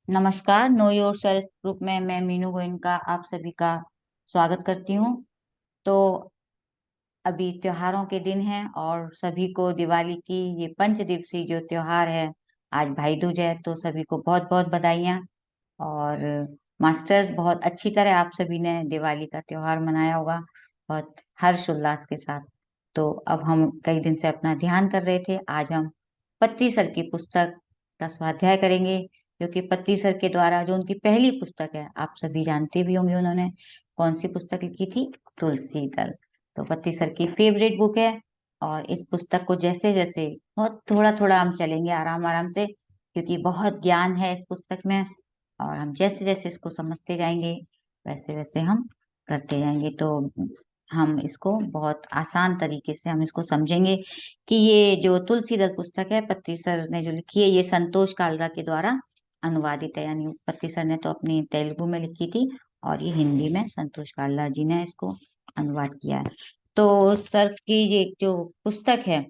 नमस्कार। Know your self group में मैं मीनू गोइन का आप सभी का स्वागत करती हूँ। तो अभी त्योहारों के दिन हैं और सभी को दिवाली की ये पंच दिवसीय जो त्योहार है, आज भाई दूज है, तो सभी को बहुत बहुत बधाइयाँ। और मास्टर्स, बहुत अच्छी तरह आप सभी ने दिवाली का त्योहार मनाया होगा, बहुत हर्ष उल्लास के साथ। तो अब हम कई दिन से अपना ध्यान कर रहे थे, आज हम पत्ती सर की पुस्तक का स्वाध्याय करेंगे, जो कि पत्ती सर के द्वारा जो उनकी पहली पुस्तक है, आप सभी जानते भी होंगे उन्होंने कौन सी पुस्तक लिखी थी, तुलसी दल। तो पत्ती सर की फेवरेट बुक है। और इस पुस्तक को जैसे जैसे बहुत थोड़ा थोड़ा हम चलेंगे आराम आराम से, क्योंकि बहुत ज्ञान है इस पुस्तक में। और हम जैसे जैसे इसको समझते जाएंगे वैसे वैसे हम करते जाएंगे। तो हम इसको बहुत आसान तरीके से हम इसको समझेंगे कि ये जो तुलसी दल पुस्तक है, पत्ती सर ने जो लिखी है, ये संतोष कालरा के द्वारा अनुवादित है। यानी पत्ती सर ने तो अपनी तेलुगु में लिखी थी और ये हिंदी में संतोष कालरा जी ने इसको अनुवाद किया है। तो सर की ये जो पुस्तक है,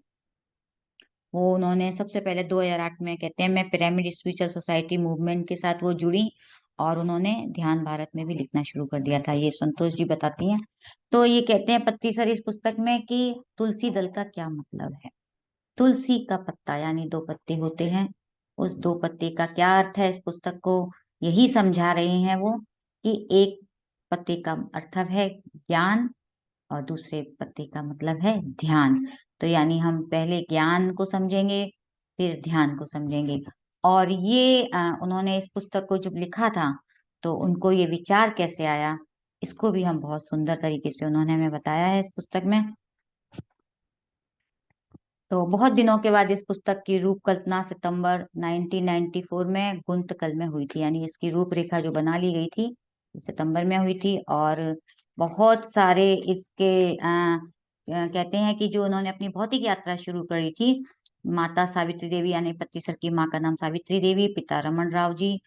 वो उन्होंने सबसे पहले 2008 में, कहते हैं, मैं पिरामिड स्पिरिचुअल सोसाइटी मूवमेंट के साथ वो जुड़ी और उन्होंने ध्यान भारत में भी लिखना शुरू कर दिया था, ये संतोष जी बताती हैं। तो ये कहते हैं पत्ती सर इस पुस्तक में कि तुलसी दल का क्या मतलब है। तुलसी का पत्ता यानी दो पत्ते होते हैं, उस दो पत्ते का क्या अर्थ है, इस पुस्तक को यही समझा रहे हैं वो कि एक पत्ते का अर्थ है ज्ञान और दूसरे पत्ते का मतलब है ध्यान। तो यानी हम पहले ज्ञान को समझेंगे, फिर ध्यान को समझेंगे। और ये उन्होंने इस पुस्तक को जब लिखा था, तो उनको ये विचार कैसे आया, इसको भी हम बहुत सुंदर तरीके से उन्होंने हमें बताया है इस पुस्तक में। तो बहुत दिनों के बाद इस पुस्तक की रूपकल्पना सितंबर 1994 में गुंतकल में हुई थी। यानी इसकी रूपरेखा जो बना ली गई थी, सितंबर में हुई थी। और बहुत सारे इसके कहते हैं कि जो उन्होंने अपनी भौतिक यात्रा शुरू करी थी, माता सावित्री देवी, यानी पत्ती सर की माँ का नाम सावित्री देवी, पिता रमन राव जी,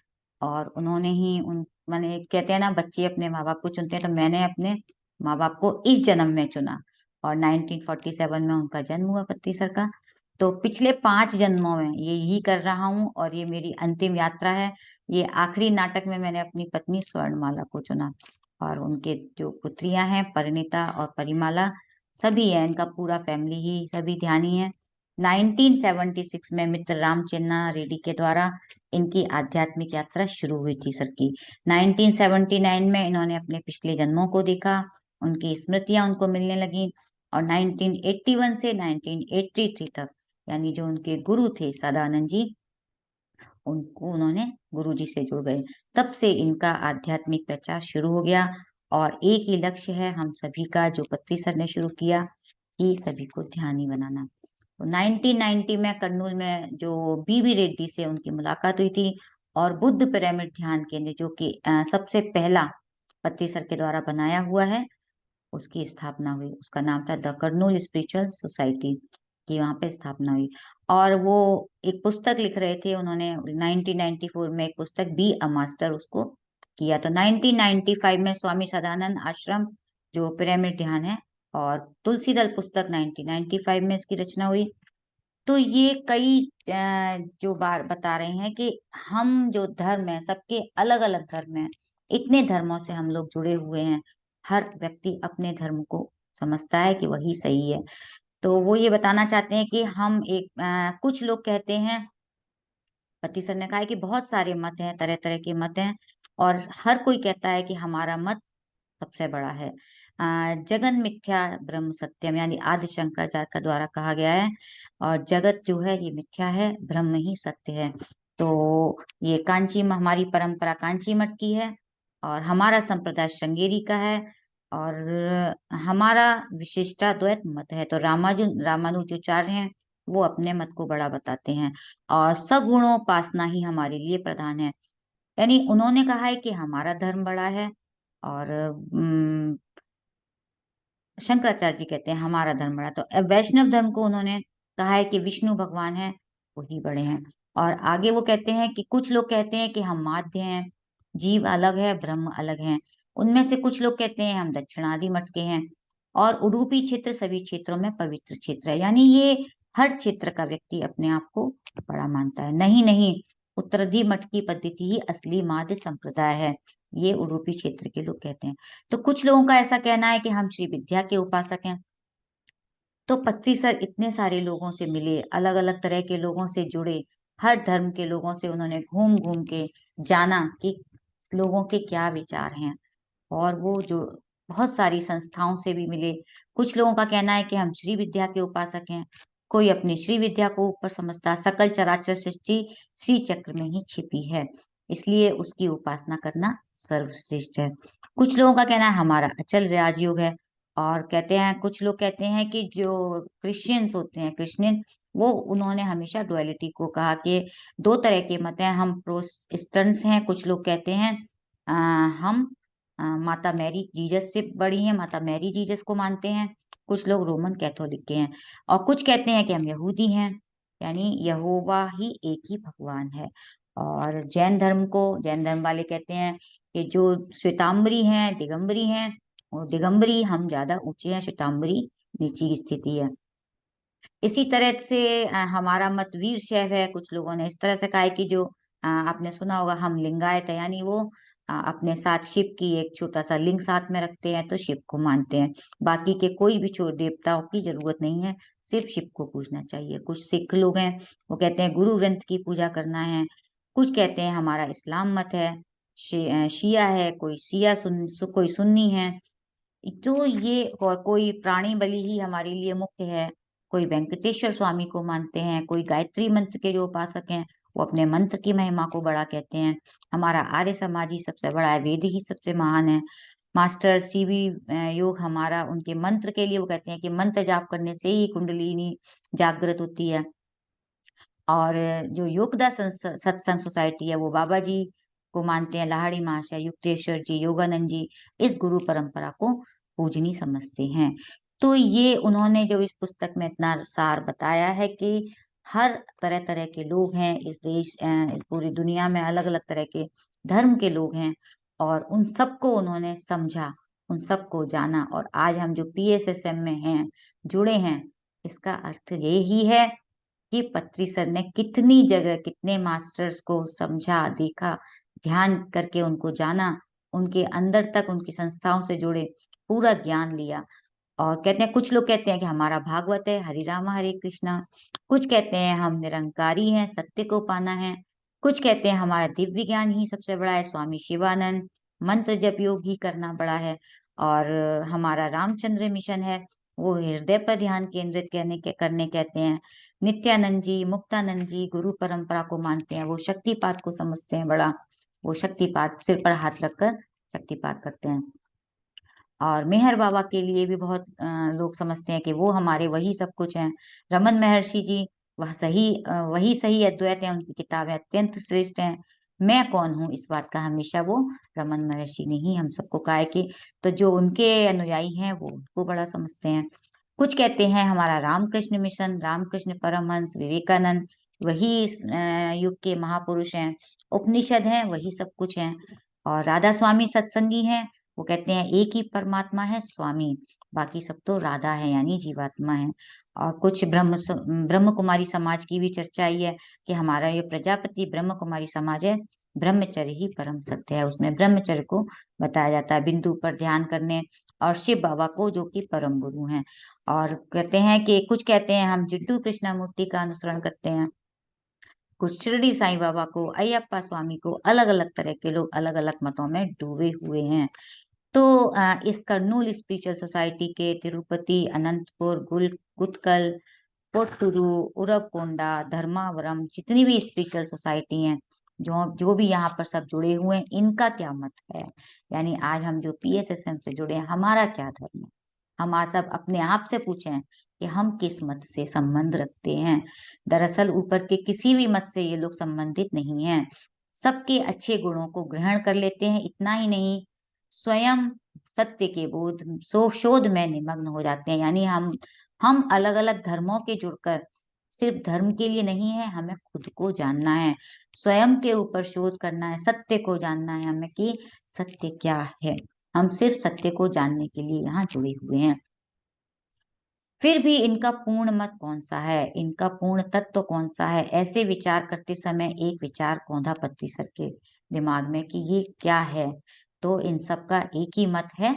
और उन्होंने ही उन, माने कहते हैं ना, बच्चे अपने माँ बाप को चुनते हैं, तो मैंने अपने माँ बाप को इस जन्म में चुना। और 1947 में उनका जन्म हुआ पत्ती सर का। तो पिछले 5 जन्मों में ये यही कर रहा हूँ और ये मेरी अंतिम यात्रा है। ये आखिरी नाटक में मैंने अपनी पत्नी स्वर्णमाला को चुना। और उनके जो पुत्रियां हैं, परिणीता और परिमाला, सभी है, इनका पूरा फैमिली ही सभी ध्यानी है। 1976 में मित्र रामचन्ना रेड्डी के द्वारा इनकी आध्यात्मिक यात्रा शुरू हुई थी सर की। 1979 में इन्होंने अपने पिछले जन्मों को देखा, उनकी स्मृतियां उनको मिलने लगी। और 1981 से 1983 तक, यानी जो उनके गुरु थे सदानंद जी, उनको उन्होंने गुरु जी से जुड़ गए। तब से इनका आध्यात्मिक प्रचार शुरू हो गया। और एक ही लक्ष्य है हम सभी का, जो पत्ती सर ने शुरू किया, कि सभी को ध्यानी बनाना। तो 1990 में कर्नूल में जो बीबी रेड्डी से उनकी मुलाकात हुई थी, और बुद्ध पिरामिड ध्यान केंद्र, जो कि सबसे पहला पत्ती सर के द्वारा बनाया हुआ है, उसकी स्थापना हुई। उसका नाम था द कर्नूल स्पिरिचुअल सोसाइटी की, वहां पे स्थापना हुई। और वो एक पुस्तक लिख रहे थे उन्होंने 1994 में, एक पुस्तक बी अ मास्टर, उसको किया। तो 1995 में स्वामी सदानंद आश्रम, जो पिरामिड ध्यान है, और तुलसी दल पुस्तक 1995 में इसकी रचना हुई। तो ये कई जो बार बता रहे हैं कि हम जो धर्म है, सबके अलग अलग धर्म है, इतने धर्मों से हम लोग जुड़े हुए हैं, हर व्यक्ति अपने धर्म को समझता है कि वही सही है। तो वो ये बताना चाहते हैं कि हम एक कुछ लोग कहते हैं, पति सर ने कहा है कि बहुत सारे मत हैं, तरह तरह के मत हैं, और हर कोई कहता है कि हमारा मत सबसे बड़ा है। जगन मिथ्या ब्रह्म सत्यम, यानी आदि शंकराचार्य का द्वारा कहा गया है, और जगत जो है ये मिथ्या है, ब्रह्म ही सत्य है। तो ये कांची में, हमारी परंपरा कांची मठ की है, और हमारा संप्रदाय श्रृंगेरी का है, और हमारा विशिष्टाद्वैत मत है। तो रामानुजाचार्य हैं, वो अपने मत को बड़ा बताते हैं, और सगुणोपासना ही हमारे लिए प्रधान है। यानी उन्होंने कहा है कि हमारा धर्म बड़ा है, और शंकराचार्य जी कहते हैं हमारा धर्म बड़ा। तो वैष्णव धर्म को उन्होंने कहा है कि विष्णु भगवान है, वही बड़े हैं। और आगे वो कहते हैं कि कुछ लोग कहते हैं कि हम माध्य हैं, जीव अलग है, ब्रह्म अलग है। उनमें से कुछ लोग कहते हैं हम दक्षिणादि मठ के हैं, और उडुपी क्षेत्र सभी क्षेत्रों में पवित्र क्षेत्र है। यानी ये हर क्षेत्र का व्यक्ति अपने आप को बड़ा मानता है। नहीं नहीं, उत्तराधि मठ की पद्धति ही असली माध्य संप्रदाय है, ये उडुपी क्षेत्र के लोग कहते हैं। तो कुछ लोगों का ऐसा कहना है कि हम श्री विद्या के उपासक हैं। तो पत्री सर इतने सारे लोगों से मिले, अलग अलग तरह के लोगों से जुड़े, हर धर्म के लोगों से उन्होंने घूम घूम के जाना कि लोगों के क्या विचार हैं। और वो जो बहुत सारी संस्थाओं से भी मिले। कुछ लोगों का कहना है कि हम श्री विद्या के उपासक हैं। कोई अपनी श्री विद्या को ऊपर समझता, सकल चराचर सृष्टि श्री चक्र में ही छिपी है, इसलिए उसकी उपासना करना सर्वश्रेष्ठ है। कुछ लोगों का कहना है हमारा अचल राजयोग है। और कहते हैं, कुछ लोग कहते हैं कि जो क्रिश्चियंस होते हैं, क्रिश्चियन, वो उन्होंने हमेशा डुअलिटी को कहा कि दो तरह के मत हैं, हम प्रोटेस्टेंट्स हैं। कुछ लोग कहते हैं हम माता मैरी जीसस से बड़ी हैं, माता मैरी जीसस को मानते हैं। कुछ लोग रोमन कैथोलिक के हैं। और कुछ कहते हैं कि हम यहूदी हैं, यानी यहोवा ही एक ही भगवान है। और जैन धर्म वाले कहते हैं कि जो श्वेतांबरी हैं, दिगंबरी हैं, और दिगंबरी हम ज्यादा ऊंचे हैं, श्वेतांबरी नीची स्थिति है। इसी तरह से हमारा मत वीर शैव है। कुछ लोगों ने इस तरह से कहा है कि जो आपने सुना होगा, हम लिंगायत है, यानी वो अपने साथ शिव की एक छोटा सा लिंग साथ में रखते हैं, तो शिव को मानते हैं। बाकी के कोई भी छोटे देवताओं की जरूरत नहीं है, सिर्फ शिव को पूजना चाहिए। कुछ सिख लोग हैं, वो कहते हैं गुरु ग्रंथ की पूजा करना है। कुछ कहते हैं हमारा इस्लाम मत है, शिया है, कोई कोई सुन्नी है। तो ये कोई प्राणी बलि ही हमारे लिए मुख्य है। कोई वेंकटेश्वर स्वामी को मानते हैं। कोई गायत्री मंत्र के जो उपासक हैं, वो अपने मंत्र की महिमा को बड़ा कहते हैं। हमारा आर्य समाज ही सबसे बड़ा है, वेद ही सबसे महान है। मास्टर सीवी योग हमारा, उनके मंत्र के लिए वो कहते हैं कि मंत्र जाप करने से ही कुंडलिनी जागृत होती है। और जो योगदा सत्संग सोसाइटी है, वो बाबा जी को मानते हैं, लाहड़ी महाशय, युक्तेश्वर जी, योगानंद जी, इस गुरु परंपरा को पूजनी समझते हैं। तो ये उन्होंने जो इस पुस्तक में इतना सार बताया है कि हर तरह तरह के लोग हैं इस देश, पूरी दुनिया में अलग अलग तरह के धर्म के लोग हैं, और उन सबको उन्होंने समझा, उन सबको जाना। और आज हम जो पीएसएसएम में हैं, जुड़े हैं, इसका अर्थ यही है कि पत्री सर ने कितनी जगह कितने मास्टर्स को समझा, देखा, ध्यान करके उनको जाना, उनके अंदर तक उनकी संस्थाओं से जुड़े, पूरा ज्ञान लिया। और कहते हैं, कुछ लोग कहते हैं कि हमारा भागवत है, हरि रामा हरे कृष्णा। कुछ कहते हैं हम निरंकारी हैं, सत्य को पाना है। कुछ कहते हैं हमारा दिव्य ज्ञान ही सबसे बड़ा है, स्वामी शिवानंद, मंत्र जप योग ही करना बड़ा है। और हमारा रामचंद्र मिशन है, वो हृदय पर ध्यान केंद्रित करने कहते हैं। नित्यानंद जी, मुक्तानंद जी गुरु परंपरा को मानते हैं, वो शक्तिपात को समझते हैं बड़ा, वो शक्तिपात सिर पर हाथ रखकर शक्तिपात करते हैं। और मेहर बाबा के लिए भी बहुत लोग समझते हैं कि वो हमारे वही सब कुछ हैं। रमन महर्षि जी, वही सही अद्वैत है, उनकी किताबें अत्यंत श्रेष्ठ हैं। मैं कौन हूँ, इस बात का हमेशा वो रमन महर्षि ने ही हम सबको कहा है कि, तो जो उनके अनुयायी हैं वो उनको बड़ा समझते हैं। कुछ कहते हैं हमारा रामकृष्ण मिशन, रामकृष्ण परमहंस, विवेकानंद वही इस युग के महापुरुष हैं। उपनिषद हैं, वही सब कुछ हैं। और राधा स्वामी सत्संगी हैं, वो कहते हैं एक ही परमात्मा है स्वामी, बाकी सब तो राधा है, यानी जीवात्मा है। और कुछ ब्रह्म कुमारी समाज की भी चर्चा आई है कि हमारा ये प्रजापति ब्रह्म कुमारी समाज है, ब्रह्मचर्य ही परम सत्य है। उसमें ब्रह्मचर्य को बताया जाता है, बिंदु पर ध्यान करने, और शिव बाबा को जो कि परम गुरु हैं। और कहते हैं कि, कुछ कहते हैं हम जिड्डू कृष्णमूर्ति का अनुसरण करते हैं, कुछ शिरडी साईं बाबा को, अयप्पा स्वामी को, अलग अलग तरह के लोग अलग अलग मतों में डूबे हुए हैं। तो इस कर्नूल स्पिरिचुअल सोसाइटी के तिरुपति, अनंतपुर, गुतकल, कोट्टुरु, उरवकोंडा, धर्मावरम, जितनी भी स्पिरिचुअल सोसाइटी हैं, जो जो भी यहाँ पर सब जुड़े हुए हैं, इनका क्या मत है। यानी आज हम जो पीएसएसएम से जुड़े हैं, हमारा क्या धर्म है। हम आज सब अपने आप से पूछें कि हम किस मत से संबंध रखते हैं। दरअसल ऊपर के किसी भी मत से ये लोग संबंधित नहीं हैं, सबके अच्छे गुणों को ग्रहण कर लेते हैं। इतना ही नहीं, स्वयं सत्य के शोध में निमग्न हो जाते हैं। यानी हम अलग अलग धर्मों के जुड़कर सिर्फ धर्म के लिए नहीं है, हमें खुद को जानना है, स्वयं के ऊपर शोध करना है, सत्य को जानना है हमें कि सत्य क्या है। हम सिर्फ सत्य को जानने के लिए यहाँ जुड़े हुए हैं। फिर भी इनका पूर्ण मत कौन सा है, इनका पूर्ण तत्व कौन सा है, ऐसे विचार करते समय एक विचार कौंधा पत्री सर के दिमाग में कि ये क्या है। तो इन सबका एक ही मत है,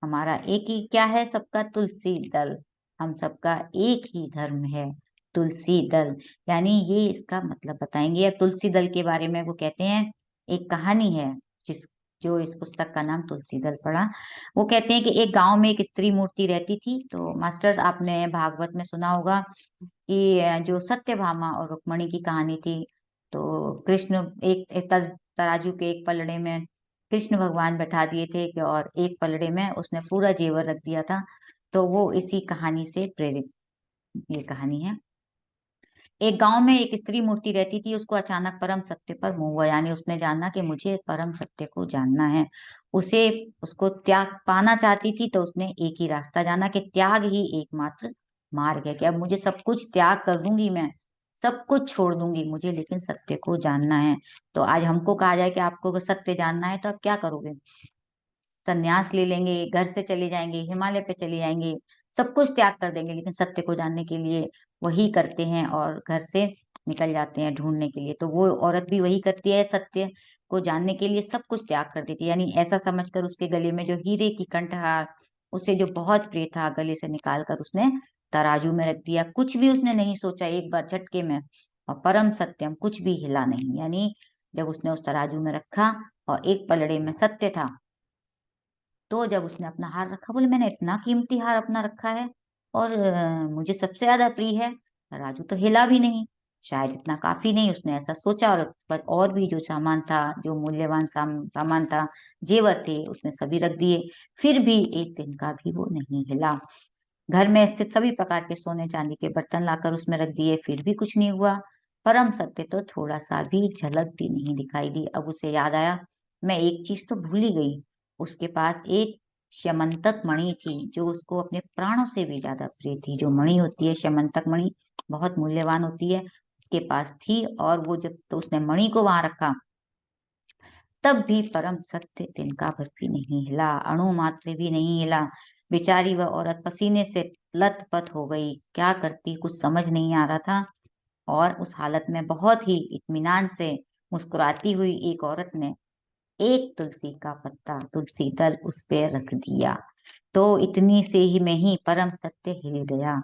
हमारा एक ही क्या है सबका, तुलसी दल। हम सबका एक ही धर्म है, तुलसी दल। यानी ये इसका मतलब बताएंगे। अब तुलसी दल के बारे में वो कहते हैं, एक कहानी है जिस जो इस पुस्तक का नाम तुलसी दल पढ़ा। वो कहते हैं कि एक गांव में एक स्त्री मूर्ति रहती थी। तो मास्टर्स, आपने भागवत में सुना होगा कि जो सत्यभामा और रुक्मणी की कहानी थी। तो कृष्ण एक तराजू के एक पलड़े में कृष्ण भगवान बैठा दिए थे और एक पलड़े में उसने पूरा जेवर रख दिया था। तो वो इसी कहानी से प्रेरित ये कहानी है। एक गांव में एक स्त्री मूर्ति रहती थी। उसको अचानक परम सत्य पर मोह हुआ, यानी उसने जाना कि मुझे परम सत्य को जानना है। उसे उसको त्याग पाना चाहती थी। तो उसने एक ही रास्ता जाना कि त्याग ही एकमात्र मार्ग है, कि अब मुझे सब कुछ त्याग कर दूंगी, मैं सब कुछ छोड़ दूंगी मुझे, लेकिन सत्य को जानना है। तो आज हमको कहा जाए कि आपको अगर सत्य जानना है तो आप क्या करोगे? संन्यास ले लेंगे, घर से चले जाएंगे, हिमालय पे चले जाएंगे, सब कुछ त्याग कर देंगे, लेकिन सत्य को जानने के लिए वही करते हैं और घर से निकल जाते हैं ढूंढने के लिए। तो वो औरत भी वही करती है, सत्य को जानने के लिए सब कुछ त्याग कर देती है। यानी ऐसा समझकर उसके गले में जो हीरे की कंठहार उसे जो बहुत प्रिय था, गले से निकाल कर उसने तराजू में रख दिया। कुछ भी उसने नहीं सोचा, एक बार झटके में, और परम सत्यम, कुछ भी हिला नहीं। यानी जब उसने उस तराजू में रखा और एक पलड़े में सत्य था, तो जब उसने अपना हार रखा, बोले मैंने इतना कीमती हार अपना रखा है और मुझे सबसे ज्यादा प्रिय है। राजू तो हिला भी नहीं, शायद इतना काफी नहीं, उसने ऐसा सोचा। और उस पर और भी जो सामान था, जो मूल्यवान सामान था, जेवर थे, उसने सभी रख दिए। फिर भी एक दिन का भी वो नहीं हिला। घर में स्थित सभी प्रकार के सोने चांदी के बर्तन लाकर उसमें रख दिए, फिर भी कुछ नहीं हुआ। परम सत्य तो थोड़ा सा भी झलक भी नहीं दिखाई दी। अब उसे याद आया, मैं एक चीज तो भूल ही गई। उसके पास एक श्यमंतक मणि थी, जो उसको अपने प्राणों से भी ज्यादा प्रिय थी। जो मणि होती है, श्यमंतक मणि, बहुत मूल्यवान होती है, उसके पास थी। और वो जब तो उसने मणि को वहां रखा, तब भी परम सत्य तिनका भर भी नहीं हिला, अणु मात्र भी नहीं हिला। बेचारी वह औरत पसीने से लथपथ हो गई, क्या करती कुछ समझ नहीं आ रहा था। और उस हालत में बहुत ही इत्मीनान से मुस्कुराती हुई एक औरत ने एक तुलसी का पत्ता, तुलसी दल उस पे रख दिया। तो इतनी से ही में ही परम सत्य हिल गया,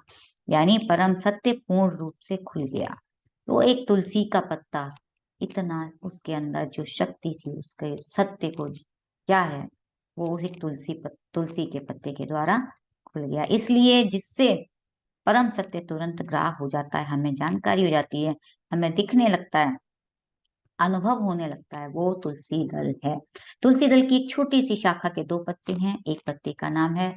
यानी परम सत्य पूर्ण रूप से खुल गया। तो एक तुलसी का पत्ता, इतना उसके अंदर जो शक्ति थी, उसके सत्य को क्या है, वो उस एक तुलसी के पत्ते के द्वारा खुल गया। इसलिए जिससे परम सत्य तुरंत ग्राह्य हो जाता है, हमें जानकारी हो जाती है, हमें दिखने लगता है, अनुभव होने लगता है, वो तुलसी दल है। तुलसी दल की एक छोटी सी शाखा के दो पत्ते हैं। एक पत्ते का नाम है,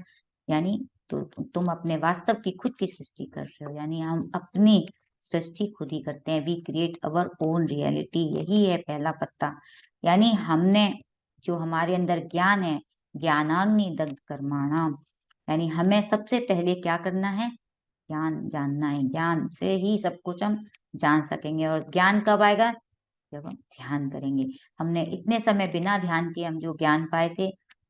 यानी तो तुम अपने वास्तव की खुद की सृष्टि कर रहे हो, यानी हम अपनी सृष्टि खुद ही करते हैं। We create our own reality, यही है पहला पत्ता। यानी हमने जो हमारे अंदर ज्ञान है, ज्ञानाग्नि दग्ध कर्माणाम, यानी हमें सबसे पहले क्या करना है, ज्ञान जानना है। ज्ञान से ही सब कुछ हम जान सकेंगे। और ज्ञान कब आएगा, जब हम ध्यान करेंगे। हमने इतने समय बिना ध्यान के हम जो ज्ञान पाए थे,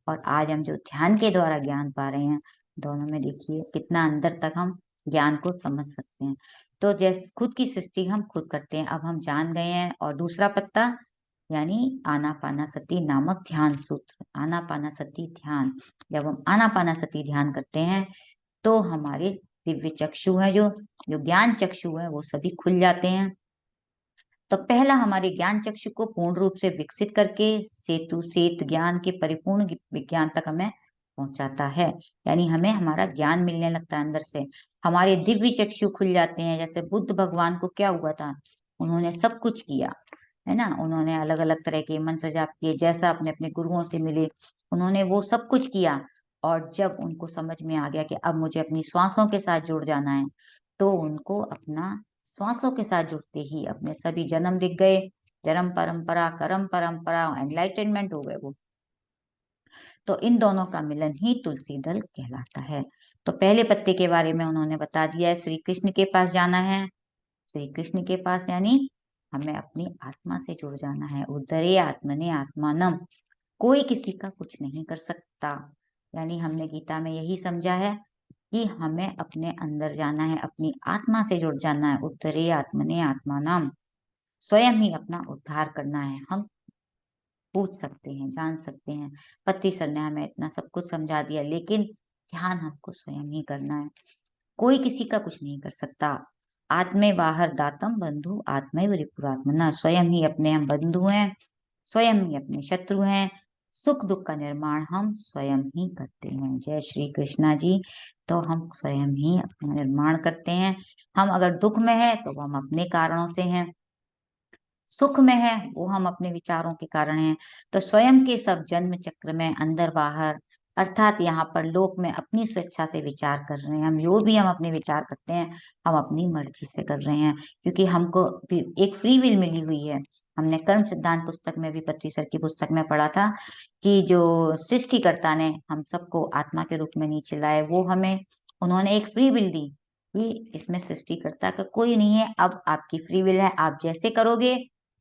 और आज हम जो ध्यान के द्वारा ज्ञान पा रहे हैं, दोनों में देखिए कितना अंदर तक हम ज्ञान को समझ सकते हैं। तो जैसे खुद की सृष्टि हम खुद करते हैं, अब हम जान गए हैं। और दूसरा पत्ता, यानी आनापानासति नामक ध्यान सूत्र, आनापानासति ध्यान। जब हम आनापानासति ध्यान करते हैं, तो हमारे दिव्य चक्षु है, जो जो ज्ञान चक्षु है, वो सभी खुल जाते हैं। तो पहला हमारे ज्ञान चक्षु को पूर्ण रूप से विकसित करके सेतु सेत ज्ञान के परिपूर्ण विज्ञान तक हमें पहुंचाता है। यानी हमें हमारा ज्ञान मिलने लगता है अंदर से, हमारे दिव्य चक्षु खुल जाते हैं। जैसे बुद्ध भगवान को क्या हुआ था, उन्होंने सब कुछ किया, है ना, उन्होंने अलग अलग तरह के मंत्र जाप किए, जैसा अपने अपने गुरुओं से मिले, उन्होंने वो सब कुछ किया। और जब उनको समझ में आ गया कि अब मुझे अपनी श्वासों के साथ जुड़ जाना है, तो उनको अपना श्वासों के साथ जुड़ते ही अपने सभी जन्म दिख गए। जन्म परंपरा, कर्म परंपरा, एनलाइटनमेंट हो गए वो। तो इन दोनों का मिलन ही तुलसी दल कहलाता है। तो पहले पत्ते के बारे में उन्होंने बता दिया है, श्री कृष्ण के पास जाना है। श्री कृष्ण के पास यानी हमें अपनी आत्मा से जुड़ जाना है। उद्धरे आत्मने आत्मानम, कोई किसी का कुछ नहीं कर सकता। यानी हमने गीता में यही समझा है कि हमें अपने अंदर जाना है, अपनी आत्मा से जुड़ जाना है। उत्तरे आत्मने आत्मानाम, स्वयं ही अपना उद्धार करना है। हम पूछ सकते हैं, जान सकते हैं, पति सर ने हमें इतना सब कुछ समझा दिया, लेकिन ध्यान हमको स्वयं ही करना है। कोई किसी का कुछ नहीं कर सकता। आत्मे बाहर दातम बंधु आत्मैव रिपुरात्मना, स्वयं ही अपने हम बंधु हैं, स्वयं ही अपने शत्रु हैं। सुख दुख का निर्माण हम स्वयं ही करते हैं। जय श्री कृष्णा जी। तो हम स्वयं ही अपना निर्माण करते हैं। हम अगर दुख में है तो हम अपने कारणों से हैं, सुख में है वो हम अपने विचारों के कारण हैं। तो स्वयं के सब जन्म चक्र में अंदर बाहर, अर्थात यहाँ पर लोक में अपनी स्वेच्छा से विचार कर रहे हैं हम। जो भी हम अपने विचार करते हैं हम अपनी मर्जी से कर रहे हैं, क्योंकि हमको एक फ्री विल मिली हुई है। हमने कर्म सिद्धांत पुस्तक में भी, पत्री सर की पुस्तक में पढ़ा था कि जो सृष्टिकर्ता ने हम सबको आत्मा के रूप में नीचे लाए, वो हमें उन्होंने एक फ्री विल दी कि इसमें सृष्टिकर्ता का कोई नहीं है। अब आपकी फ्री विल है, आप जैसे करोगे,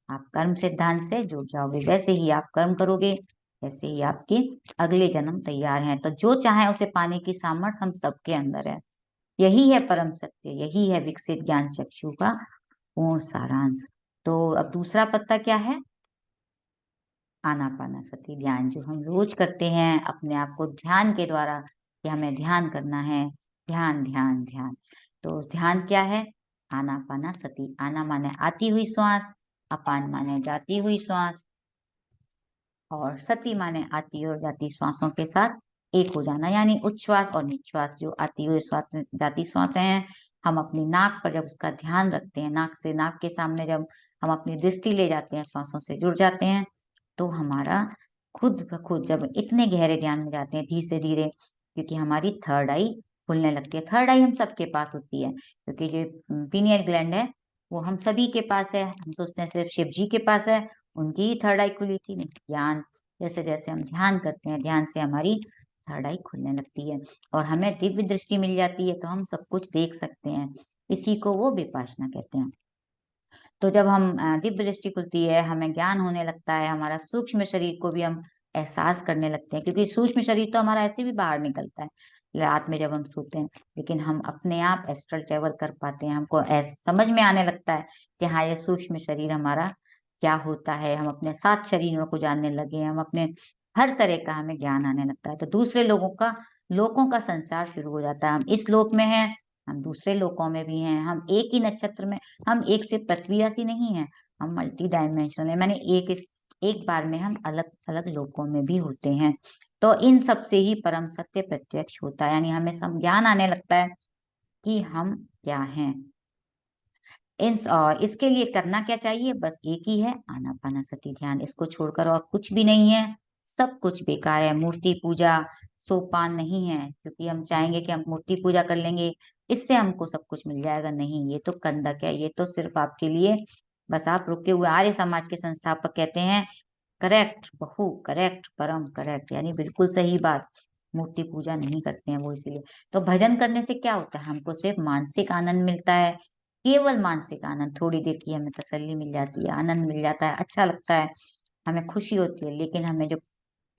आप कर्म सिद्धांत से जुड़ जाओगे, वैसे ही आप कर्म करोगे, वैसे ही आपके अगले जन्म तैयार हैं। तो जो चाहे उसे पाने की सामर्थ्य हम सबके अंदर है। यही है परम सत्य, यही है विकसित ज्ञान चक्षु का पूर्ण सारांश। तो अब दूसरा पत्ता क्या है? आनापानासति ध्यान, जो हम रोज करते हैं अपने आप को ध्यान के द्वारा, कि हमें ध्यान करना है। ध्यान ध्यान ध्यान। तो ध्यान क्या है? आनापानासति। आना माने आती हुई श्वास, अपान माने जाती हुई श्वास, और सती माने आती और जाती श्वासों के साथ एक हो जाना, यानी उच्छ्वास और निश्वास। जो आती हुई श्वास जाती श्वासें हैं, हम अपनी नाक पर जब उसका ध्यान रखते हैं, नाक से नाक के सामने जब हम अपनी दृष्टि ले जाते हैं, श्वासों से जुड़ जाते हैं, तो हमारा खुद ब खुद जब इतने गहरे ध्यान में जाते हैं धीरे से धीरे, क्योंकि हमारी थर्ड आई खुलने लगती है। थर्ड आई हम सबके पास होती है, क्योंकि जो पीनियल ग्लैंड है वो हम सभी के पास है। हम सोचते हैं सिर्फ शिव जी के पास है, उनकी ही थर्ड आई खुली थी। नहीं, ज्ञान जैसे जैसे हम ध्यान करते हैं, ध्यान से हमारी थर्ड आई खुलने लगती है और हमें दिव्य दृष्टि मिल जाती है, तो हम सब कुछ देख सकते हैं। इसी को वो विपासना कहते हैं। तो जब हम दिव्य दृष्टि खुलती है, हमें ज्ञान होने लगता है, हमारा सूक्ष्म शरीर को भी हम एहसास करने लगते हैं, क्योंकि सूक्ष्म शरीर तो हमारा ऐसे भी बाहर निकलता है रात में जब हम सोते हैं, लेकिन हम अपने आप एस्ट्रल ट्रेवल कर पाते हैं। हमको समझ में आने लगता है कि हाँ, ये सूक्ष्म शरीर हमारा क्या होता है। हम अपने 7 शरीरों को जानने लगे हैं, हम अपने हर तरह का हमें ज्ञान आने लगता है। तो दूसरे लोगों का संसार शुरू हो जाता है। हम इस लोक में हैं, हम दूसरे लोकों में भी हैं, हम एक ही नक्षत्र में, हम एक से पृथ्वी राशि नहीं है, हम मल्टी डायमेंशनल है। मैंने एक बार में हम अलग अलग लोकों में भी होते हैं। तो इन सब से ही परम सत्य प्रत्यक्ष होता है, यानी हमें सब ज्ञान आने लगता है कि हम क्या हैं। इसके लिए करना क्या चाहिए? बस एक ही है, आनापानासति ध्यान। इसको छोड़कर और कुछ भी नहीं है, सब कुछ बेकार है। मूर्ति पूजा सोपान नहीं है, क्योंकि हम चाहेंगे कि हम मूर्ति पूजा कर लेंगे, इससे हमको सब कुछ मिल जाएगा। नहीं, ये तो कंदक है, ये तो सिर्फ आपके लिए बस आप रुके हुए। आर्य समाज के संस्थापक कहते हैं करेक्ट, बहु करेक्ट, परम करेक्ट, यानी बिल्कुल सही बात। मूर्ति पूजा नहीं करते हैं वो इसीलिए। तो भजन करने से क्या होता है? हमको सिर्फ मानसिक आनंद मिलता है, केवल मानसिक आनंद। थोड़ी देर की हमें तसल्ली मिल जाती है, आनंद मिल जाता है, अच्छा लगता है, हमें खुशी होती है। लेकिन हमें जो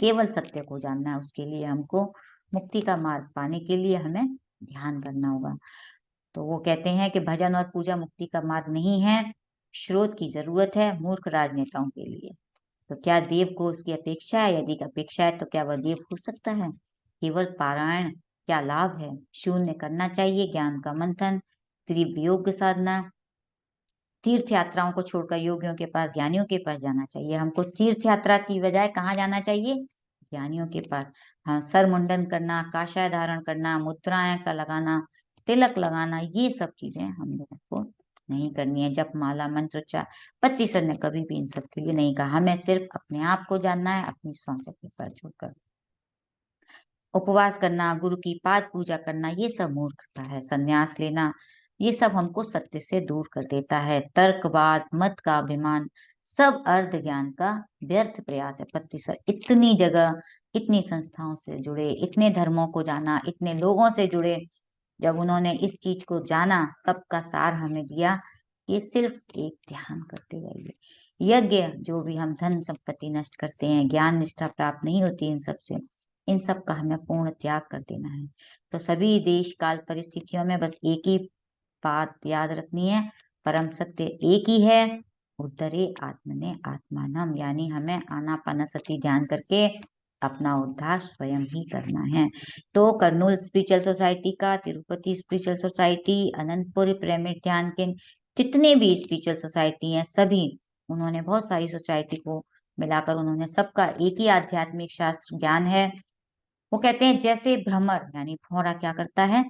केवल सत्य को जानना है, उसके लिए हमको मुक्ति का मार्ग पाने के लिए हमें ध्यान करना होगा। तो वो कहते हैं कि भजन और पूजा मुक्ति का मार्ग नहीं है, स्रोत की जरूरत है मूर्ख राजनेताओं के लिए। तो क्या देव को उसकी अपेक्षा है? यदि अपेक्षा है तो क्या वह देव हो सकता है? केवल पारायण क्या लाभ है? शून्य करना चाहिए ज्ञान का मंथन, तीव्र योग साधना। तीर्थ यात्राओं को छोड़कर योगियों के पास, ज्ञानियों के पास जाना चाहिए। हमको तीर्थ यात्रा की बजाय कहाँ जाना चाहिए? ज्ञानियों के पास। हाँ, सर मुंडन करना, काषाय धारण करना, मुद्राएं का लगाना, तिलक लगाना, ये सब चीजें हम लोगों को नहीं करनी है। जप माला मंत्रोच्चार पच्चीस सर ने कभी भी इन सब के लिए नहीं कहा। हमें सिर्फ अपने आप को जानना है, अपनी सांसों के साथ जुड़कर। उपवास करना, गुरु की पाद पूजा करना, ये सब मूर्खता है। संन्यास लेना, ये सब हमको सत्य से दूर कर देता है। तर्कवाद, मत का अभिमान, सब अर्ध ज्ञान का व्यर्थ प्रयास है। पत्ती सर इतनी जगह, इतनी संस्थाओं से जुड़े, इतने धर्मों को जाना, इतने लोगों से जुड़े, जब उन्होंने इस चीज को जाना, सबका सार हमें दिया कि सिर्फ एक ध्यान करते रहिए। यज्ञ जो भी हम धन संपत्ति नष्ट करते हैं, ज्ञान निष्ठा प्राप्त नहीं होती इन सबसे। इन सब का हमें पूर्ण त्याग कर देना है। तो सभी देश काल परिस्थितियों में बस एक ही बात याद रखनी है, परम सत्य एक ही है, उद्धरे आत्मने आत्मानम, यानी हमें आनापानसति ध्यान करके अपना उद्धार स्वयं ही करना है। तो कर्नूल स्पिरिचुअल सोसाइटी का, Tirupati spiritual society, Anantapur pyramid ध्यान के जितने भी स्पिरिचुअल सोसाइटी हैं, सभी उन्होंने बहुत सारी सोसाइटी को मिलाकर उन्होंने सबका एक ही आध्यात्मिक शास्त्र ज्ञान है। वो कहते हैं जैसे भ्रमर यानी भौरा क्या करता है,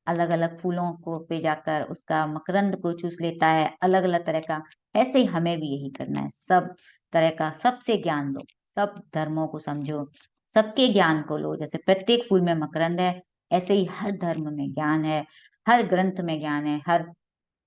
अलग अलग फूलों को पे जाकर उसका मकरंद को चूस लेता है अलग अलग तरह का, ऐसे ही हमें भी यही करना है। सब तरह का सबसे ज्ञान लो, सब धर्मों को समझो, सबके ज्ञान को लो। जैसे प्रत्येक फूल में मकरंद है, ऐसे ही हर धर्म में ज्ञान है, हर ग्रंथ में ज्ञान है, हर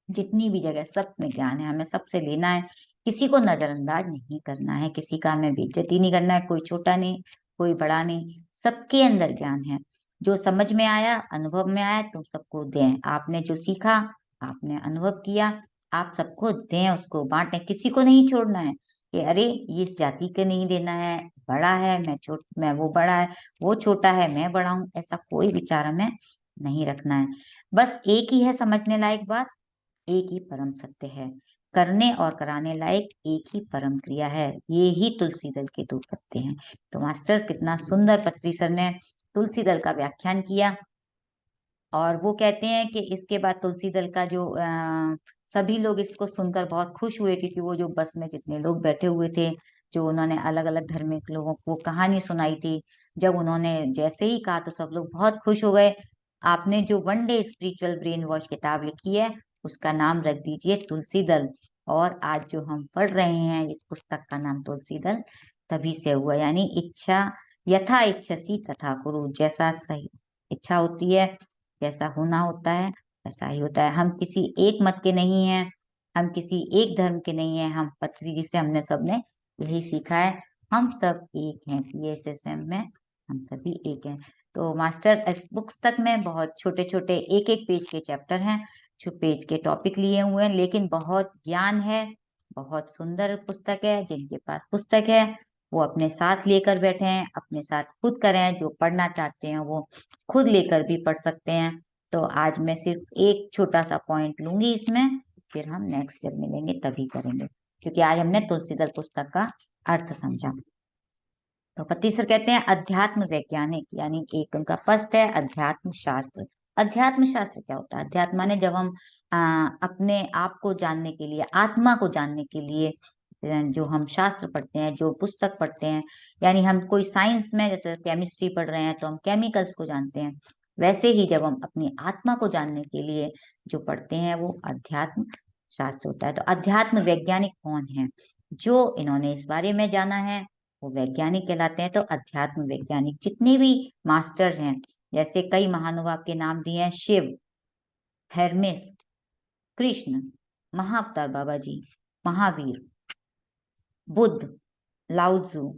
जितनी भी जगह सब में ज्ञान है, हमें सबसे लेना है। किसी को नजरअंदाज नहीं करना है, किसी का हमें बेइज्जती नहीं करना है, कोई छोटा नहीं कोई बड़ा नहीं, सबके अंदर ज्ञान है। जो समझ में आया, अनुभव में आया, तो सबको दें। आपने जो सीखा, आपने अनुभव किया, आप सबको दें, उसको बांटें, किसी को नहीं छोड़ना है कि अरे ये इस जाति के नहीं देना है, बड़ा है मैं वो बड़ा है, वो छोटा है मैं बड़ा हूं, ऐसा कोई विचार हमें नहीं रखना है। बस एक ही है समझने लायक बात, एक ही परम सत्य है, करने और कराने लायक एक ही परम क्रिया है, ये ही तुलसी दल के दो पत्ते हैं। तो मास्टर्स कितना सुंदर पत्री सर ने तुलसी दल का व्याख्यान किया। और वो कहते हैं कि इसके बाद तुलसी दल का जो सभी लोग इसको सुनकर बहुत खुश हुए, क्योंकि वो जो बस में जितने लोग बैठे हुए थे, जो उन्होंने अलग अलग धार्मिक लोगों को कहानी सुनाई थी, जब उन्होंने जैसे ही कहा तो सब लोग बहुत खुश हो गए। आपने जो one day spiritual brain wash किताब लिखी है, उसका नाम रख दीजिए तुलसी दल। और आज जो हम पढ़ रहे हैं इस पुस्तक का नाम तुलसी दल तभी से हुआ, यानी इच्छा यथा इच्छसी तथा कुरु, जैसा सही इच्छा होती है, जैसा होना होता है ऐसा ही होता है। हम किसी एक मत के नहीं हैं, हम किसी एक धर्म के नहीं हैं, हम पत्री जी से हमने सबने यही सीखा है, हम सब एक हैं, PSSM में हम सभी एक हैं। तो मास्टर इस पुस्तक में बहुत छोटे छोटे एक एक पेज के चैप्टर हैं, जो पेज के टॉपिक लिए हुए हैं, लेकिन बहुत ज्ञान है, बहुत सुंदर पुस्तक है। जिनके पास पुस्तक है वो अपने साथ लेकर बैठे हैं, अपने साथ खुद करें, जो पढ़ना चाहते हैं वो खुद लेकर भी पढ़ सकते हैं। तो आज मैं सिर्फ एक छोटा सा पॉइंट लूंगी इसमें, फिर हम नेक्स्ट जब मिलेंगे तभी करेंगे, क्योंकि आज हमने तुलसीदल पुस्तक का अर्थ समझा। तो पति सर कहते हैं अध्यात्म वैज्ञानिक, यानी एक उनका फर्स्ट है अध्यात्म शास्त्र। अध्यात्म शास्त्र क्या होता है? अध्यात्म माने जब हम अपने आप को जानने के लिए, आत्मा को जानने के लिए जो हम शास्त्र पढ़ते हैं, जो पुस्तक पढ़ते हैं, यानी हम कोई साइंस में जैसे केमिस्ट्री पढ़ रहे हैं तो हम केमिकल्स को जानते हैं, वैसे ही जब हम अपनी आत्मा को जानने के लिए जो पढ़ते हैं वो अध्यात्म शास्त्र होता है। तो अध्यात्म वैज्ञानिक कौन है? जो इन्होंने इस बारे में जाना है वो वैज्ञानिक कहलाते हैं। तो अध्यात्म वैज्ञानिक जितने भी मास्टर्स हैं, जैसे कई महानुभाव के नाम दिए हैं, शिव, हेरमिस, कृष्ण, महाअवतार बाबा जी, महावीर, बुद्ध, लाउत्जू,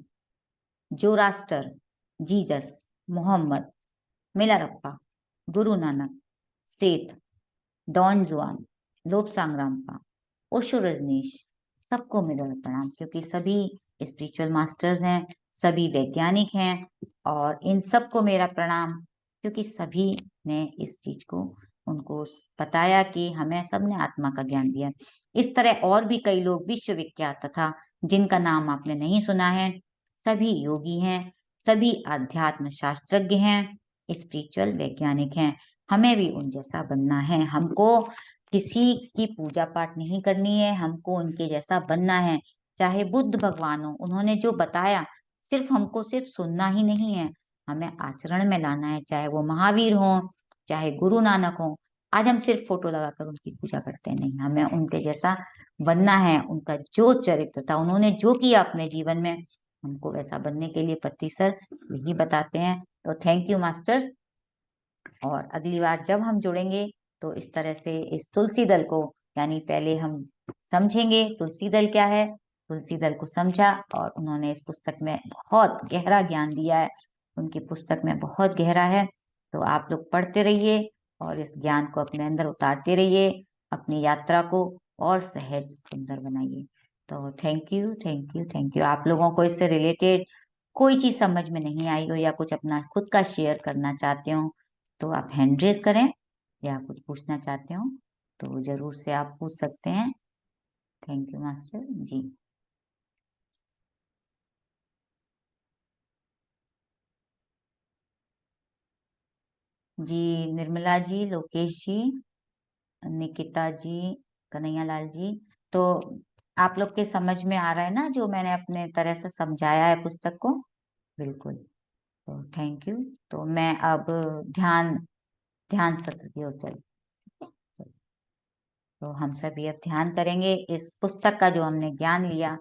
जोरास्टर, जीसस, मोहम्मद, मिलारप्पा, गुरु नानक, सेठ, डॉन जुआन, लोपसांग रामपा, ओशो रजनीश, सबको मेरा प्रणाम, क्योंकि सभी स्पिरिचुअल मास्टर्स हैं, सभी वैज्ञानिक हैं, और इन सबको मेरा प्रणाम, क्योंकि सभी ने इस चीज को उनको बताया कि हमें सबने आत्मा का ज्ञान दिया। इस तरह और भी कई लोग विश्वविख्यात तथा जिनका नाम आपने नहीं सुना है, सभी योगी हैं, सभी आध्यात्म शास्त्रज्ञ हैं, स्पिरिचुअल वैज्ञानिक हैं। हमें भी उन जैसा बनना है, हमको किसी की पूजा पाठ नहीं करनी है, हमको उनके जैसा बनना है। चाहे बुद्ध भगवान हो, उन्होंने जो बताया सिर्फ हमको सिर्फ सुनना ही नहीं है, हमें आचरण में लाना है। चाहे वो महावीर हो, चाहे गुरु नानक हो, आज हम सिर्फ फोटो लगाकर उनकी पूजा करते हैं, नहीं, हमें उनके जैसा बनना है। उनका जो चरित्र था, उन्होंने जो किया अपने जीवन में, हमको वैसा बनने के लिए पति सर यही बताते हैं। तो थैंक यू मास्टर्स। और अगली बार जब हम जुड़ेंगे तो इस तरह से इस तुलसी दल को, यानी पहले हम समझेंगे तुलसी दल क्या है, तुलसी दल को समझा, और उन्होंने इस पुस्तक में बहुत गहरा ज्ञान दिया है, उनकी पुस्तक में बहुत गहरा है। तो आप लोग पढ़ते रहिए और इस ज्ञान को अपने अंदर उतारते रहिए, अपनी यात्रा को और सहज सुंदर बनाइए। तो thank you, thank you, thank you. आप लोगों को इससे रिलेटेड कोई चीज समझ में नहीं आई हो या कुछ अपना खुद का शेयर करना चाहते हो तो आप हैंड रेज करें, या कुछ पूछना चाहते हो तो जरूर से आप पूछ सकते हैं। थैंक यू मास्टर जी। जी, निर्मला जी, लोकेश जी, निकिता जी, कन्हैया लाल जी, तो आप लोग के समझ में आ रहा है ना जो मैंने अपने तरह से समझाया है पुस्तक को? बिल्कुल। तो थैंक यू। तो मैं अब ध्यान ध्यान सत्र की ओर चल। तो हम सभी अब ध्यान करेंगे, इस पुस्तक का जो हमने ज्ञान लिया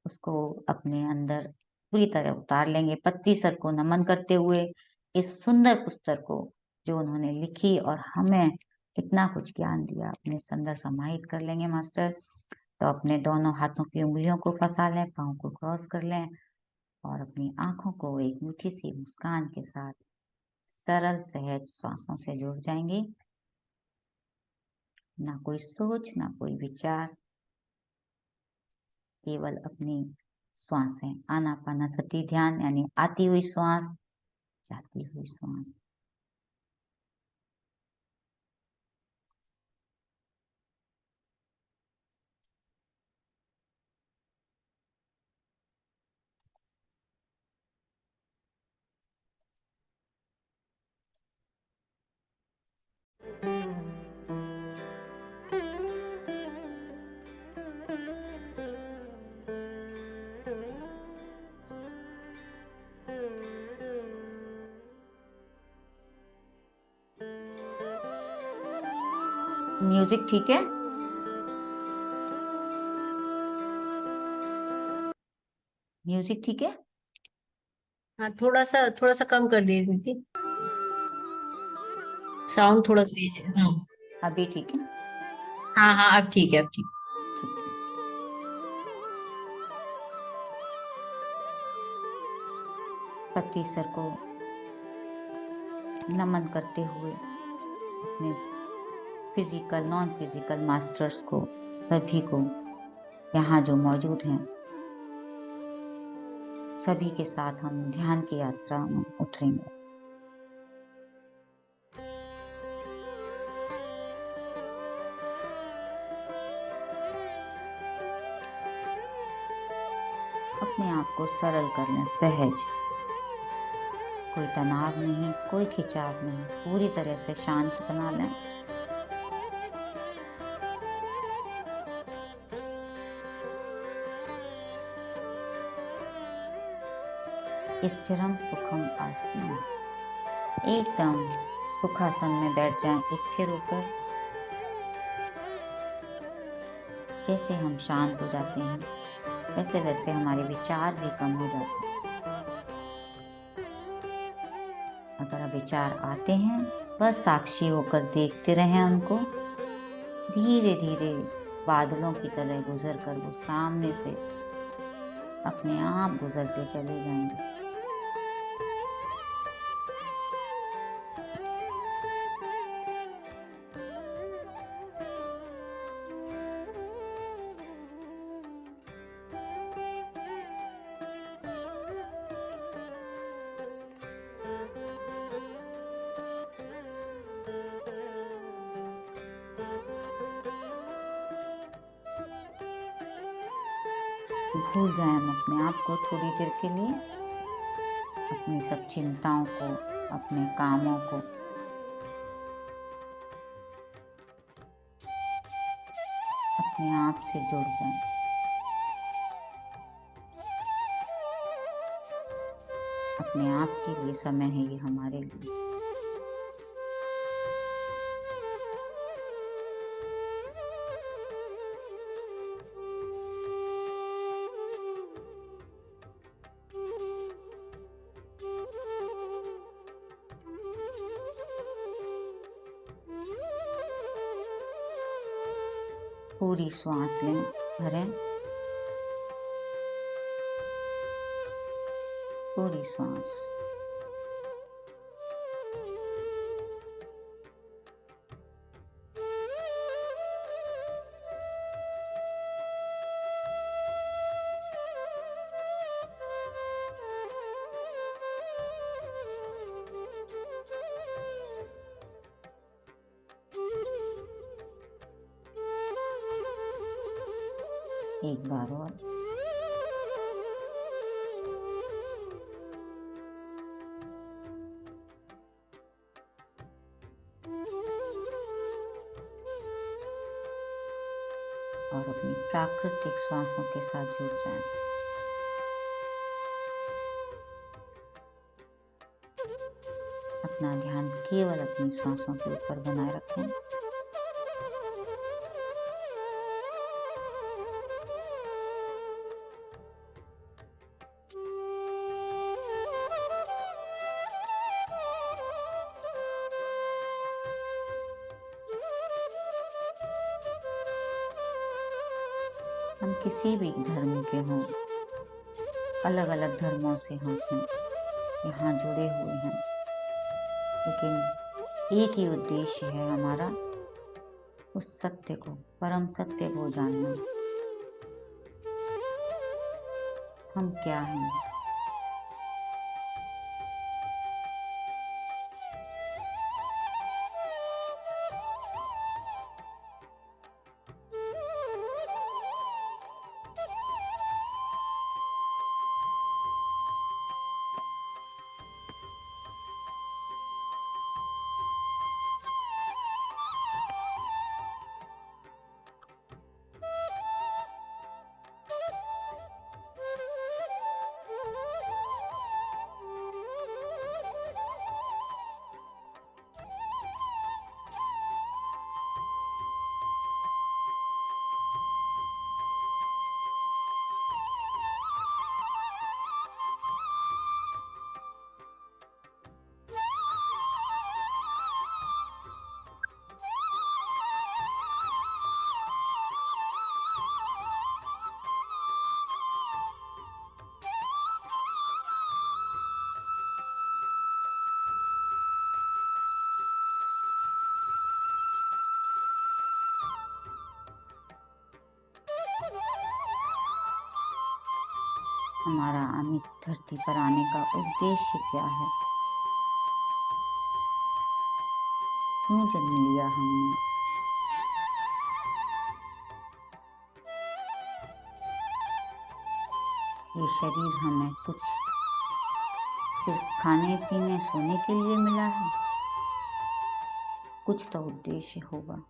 उसको अपने अंदर पूरी तरह उतार लेंगे। पत्ती सर को नमन करते हुए इस सुंदर पुस्तक को जो उन्होंने लिखी और हमें इतना कुछ ज्ञान दिया अपने अंदर समाहित कर लेंगे मास्टर। तो अपने दोनों हाथों की उंगलियों को फंसा लें, पाँव को क्रॉस कर लें और अपनी आंखों को एक मीठी सी मुस्कान के साथ सरल सहज श्वासों से जुड़ जाएंगे। ना कोई सोच, ना कोई विचार, केवल अपनी श्वासें, आनापानसति ध्यान, यानी आती हुई श्वास, जाती हुई श्वास। म्यूजिक ठीक है? म्यूजिक ठीक है? हाँ, थोड़ा सा कम कर दीजिए। साउंड थोड़ा तेज है। हाँ। अभी ठीक है? हाँ हाँ, अब ठीक है, अब ठीक। ठीक है। पति सर को नमन करते हुए अपने फिजिकल नॉन फिजिकल मास्टर्स को, सभी को यहाँ जो मौजूद हैं सभी के साथ हम ध्यान की यात्रा में उतरेंगे। अपने आप को सरल कर लें, सहज, कोई तनाव नहीं, कोई खिंचाव नहीं, पूरी तरह से शांत बना लें। स्थिरम सुखम आसनं, एकदम सुखासन में बैठ जाएं स्थिर होकर। जैसे हम शांत हो जाते हैं वैसे वैसे हमारे विचार भी कम हो जाते हैं। अगर विचार आते हैं बस साक्षी होकर देखते रहें उनको, धीरे धीरे बादलों की तरह गुजर कर वो सामने से अपने आप गुजरते चले जाएंगे। भूल जाएं हम अपने आप को थोड़ी देर के लिए, अपनी सब चिंताओं को, अपने कामों को। अपने आप से जुड़ जाएं। अपने आप के लिए समय है ये, हमारे लिए। पूरी श्वास लें, भरें पूरी श्वास। एक बार और। और अपनी प्राकृतिक श्वासों के साथ जुड़ जाएं। अपना ध्यान केवल अपनी श्वासों के ऊपर बनाए रखें। हम किसी भी धर्म के हों, अलग अलग धर्मों से हम यहाँ जुड़े हुए हैं, लेकिन एक ही उद्देश्य है हमारा, उस सत्य को, परम सत्य को जानना। हम क्या हैं? हमारा धरती पर आने का उद्देश्य क्या है? क्यों जन्म लिया हमने? ये शरीर हमें कुछ सिर्फ खाने पीने सोने के लिए मिला है? कुछ तो उद्देश्य होगा।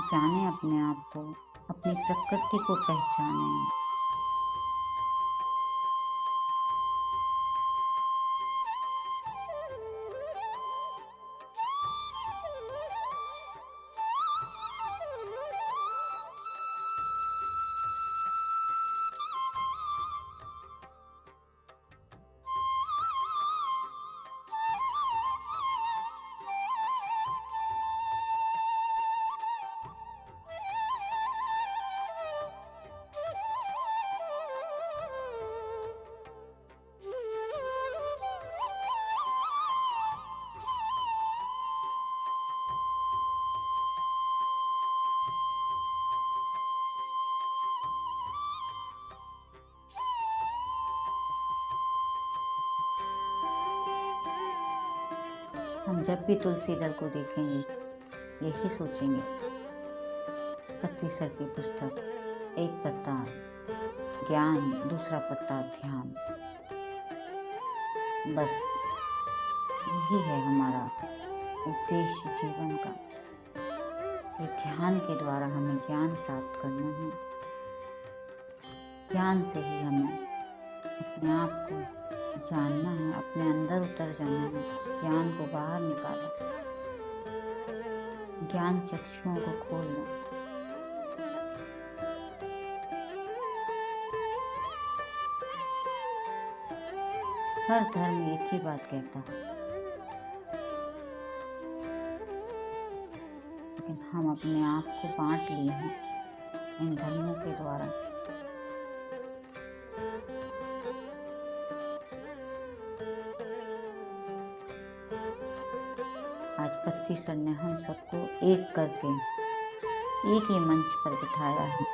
जाने अपने आप को, अपनी प्रकृति को पहचानें। हम जब भी तुलसी दल को देखेंगे, यही सोचेंगे, पतली सर की पुस्तक, एक पत्ता ज्ञान, दूसरा पत्ता ध्यान। बस यही है हमारा उद्देश्य जीवन का। ये ध्यान के द्वारा हमें ज्ञान प्राप्त करना है। ज्ञान से ही हमें अपने आप को जानना है, अपने अंदर उतर जाना है, उस ज्ञान को बाहर निकालना, ज्ञान चक्षुओं को खोलना। हर धर्म एक ही बात कहता है, लेकिन हम अपने आप को बांट लिए हैं इन धर्मों के द्वारा। आज पत्ती सर ने हम सबको एक करके एक ही मंच पर बिठाया है,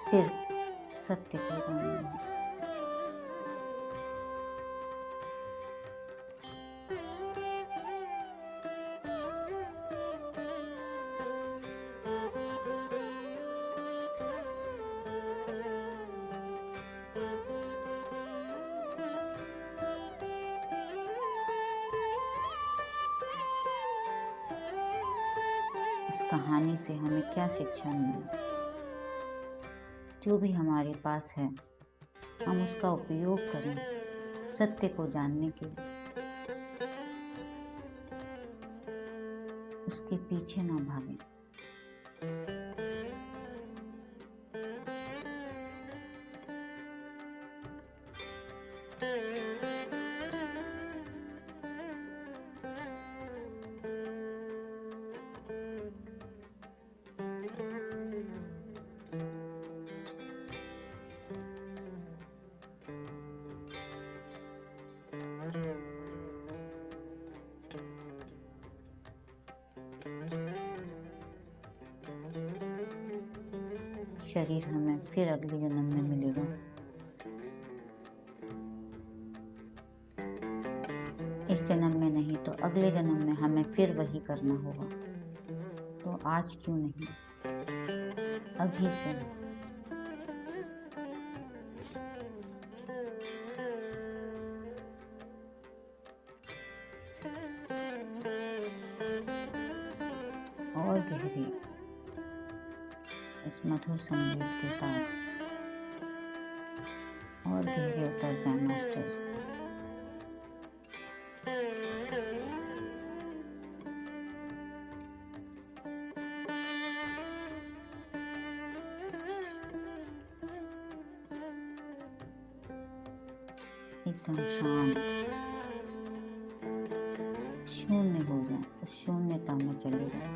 सिर्फ सत्य को जानना है। इस कहानी से हमें क्या शिक्षा मिली? जो भी हमारे पास है हम उसका उपयोग करें सत्य को जानने के लिए, उसके पीछे ना भागें। शरीर हमें फिर अगले जन्म में मिलेगा। इस जन्म में नहीं तो अगले जन्म में हमें फिर वही करना होगा। तो आज क्यों नहीं, अभी से। और गहरी इस मधुर संगीत के साथ और गहरे उतर जाए मास्टर्स। एकदम शांत, शून्य हो जाए, तो शून्यता में चले जाए।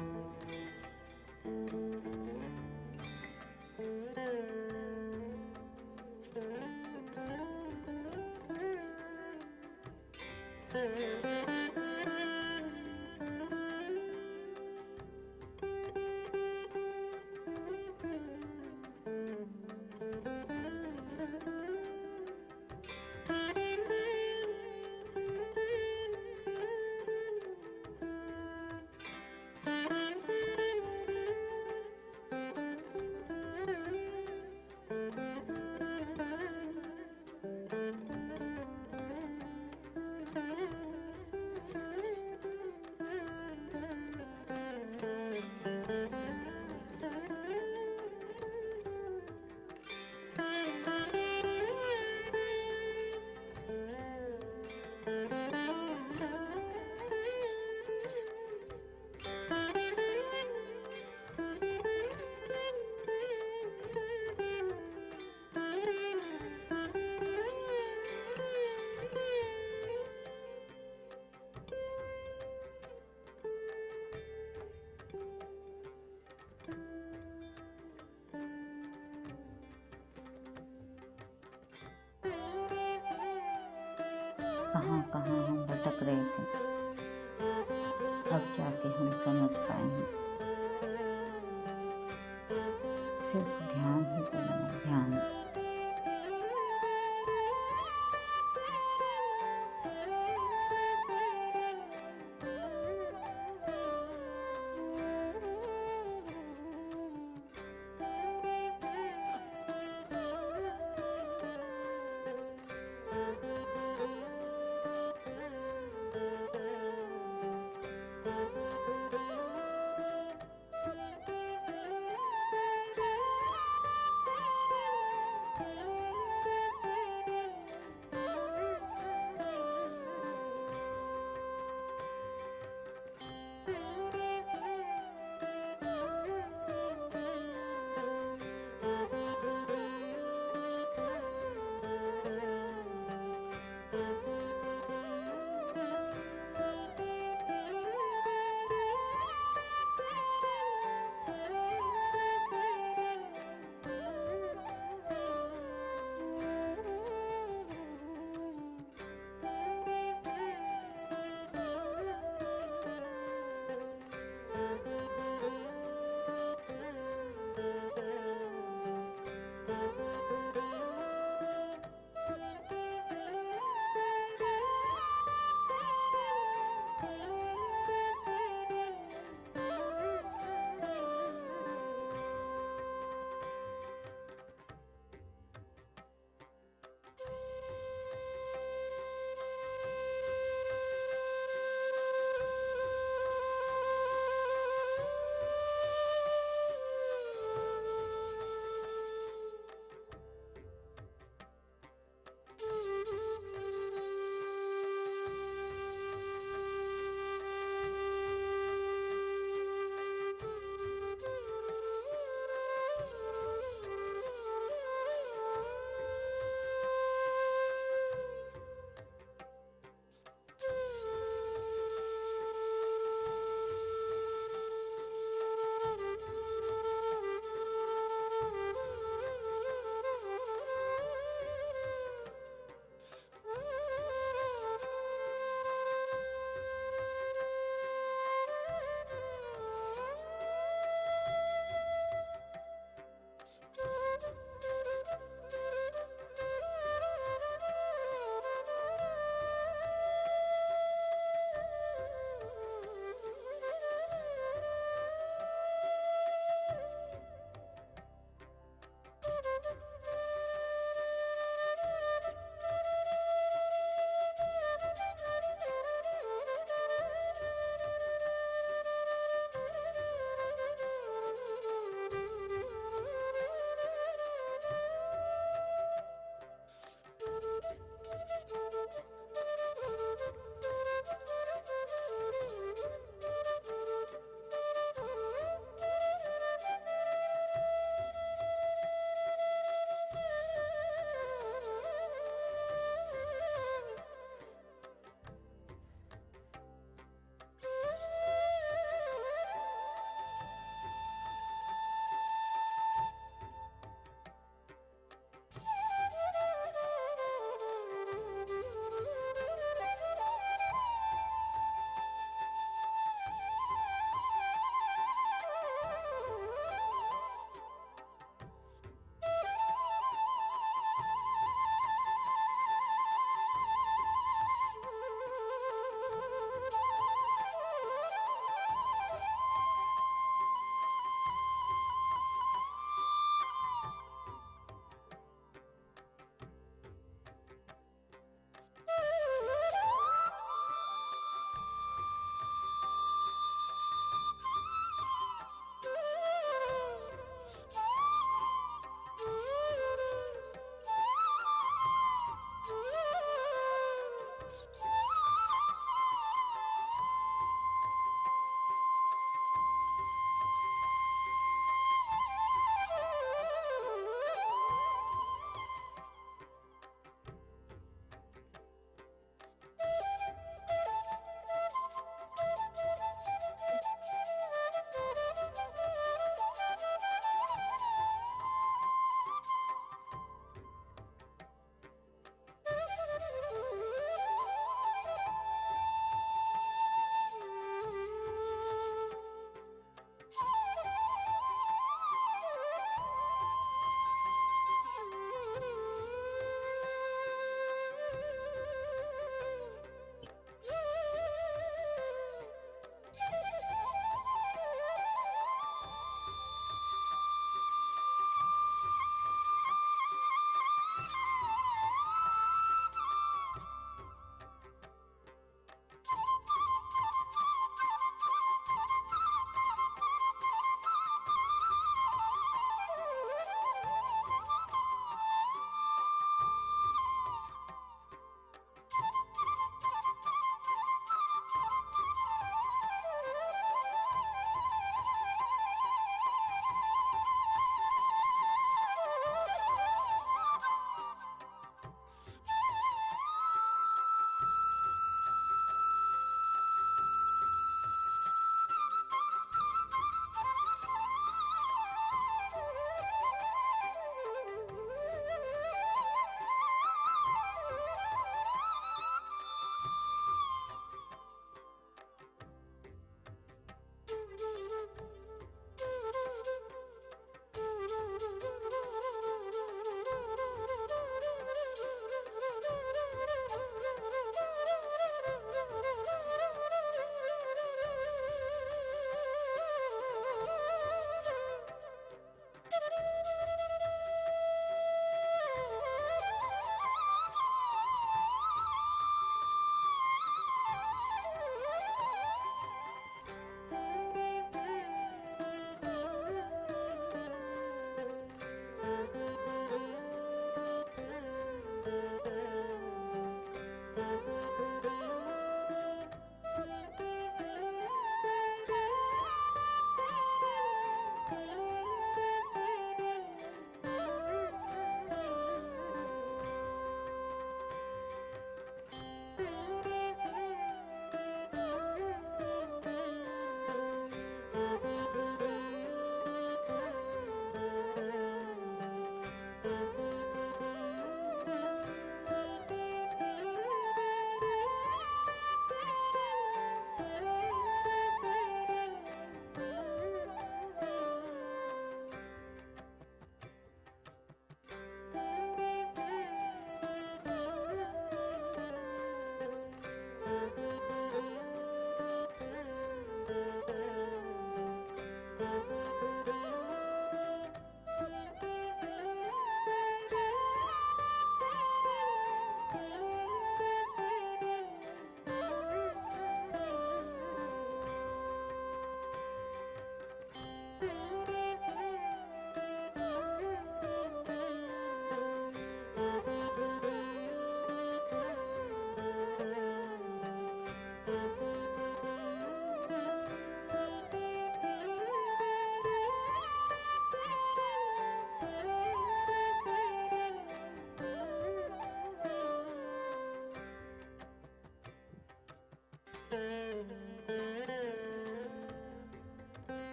कहाँ कहाँ हम भटक रहे थे, अब जाके हम समझ पाए हैं। सिर्फ ध्यान ही करना, ध्यान।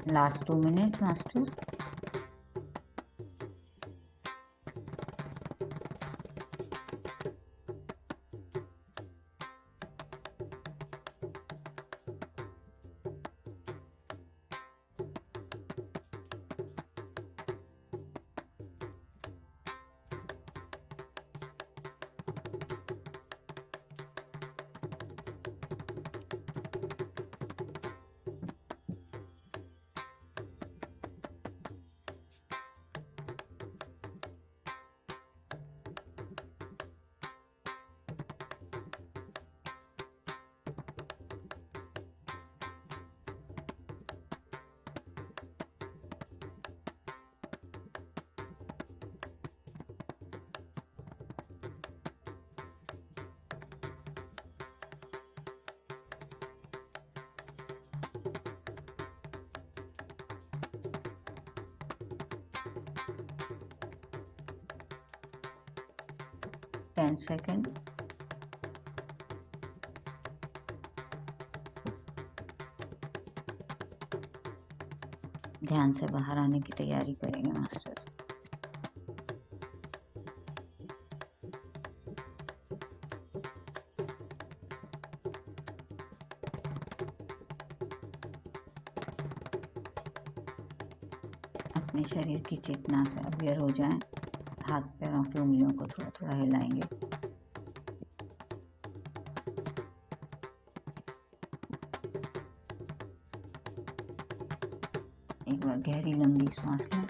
Last 2 minute master. Ten second. ध्यान से बाहर आने की तैयारी करेंगे मास्टर। अपने शरीर की चेतना से अवेयर हो जाएं। हाथ पैरों की उंगलियों को थोड़ा थोड़ा हिलाएंगे। एक बार गहरी लंबी सांस लें।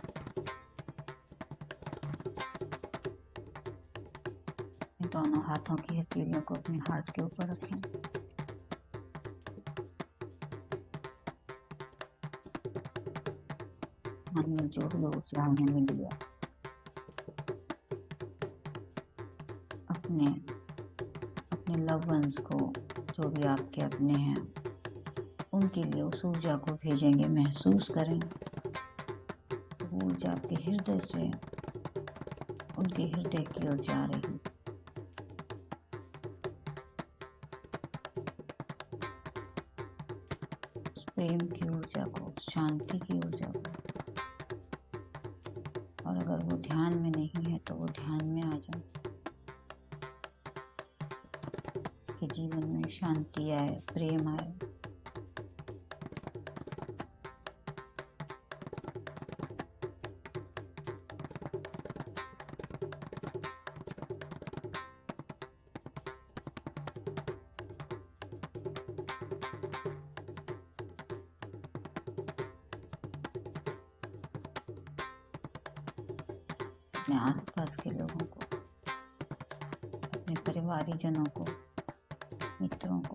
दोनों हाथों की हथेलियों को अपने हार्ट के ऊपर रखें। मन में जो भी ऊर्जा उन्हें मिली है अपने अपने लव वंस को, जो भी आपके अपने हैं, उनके लिए उस ऊर्जा को भेजेंगे। महसूस करें वो ऊर्जा आपके हृदय से उनके हृदय की ओर जा रही। उस प्रेम की ऊर्जा को, उस शांति की ऊर्जा को। और अगर वो ध्यान में नहीं है तो वो ध्यान में आ जाए कि जीवन में शांति आए, प्रेम आए। अपने आसपास के लोगों को, अपने परिवारीजनों को, मित्रों को,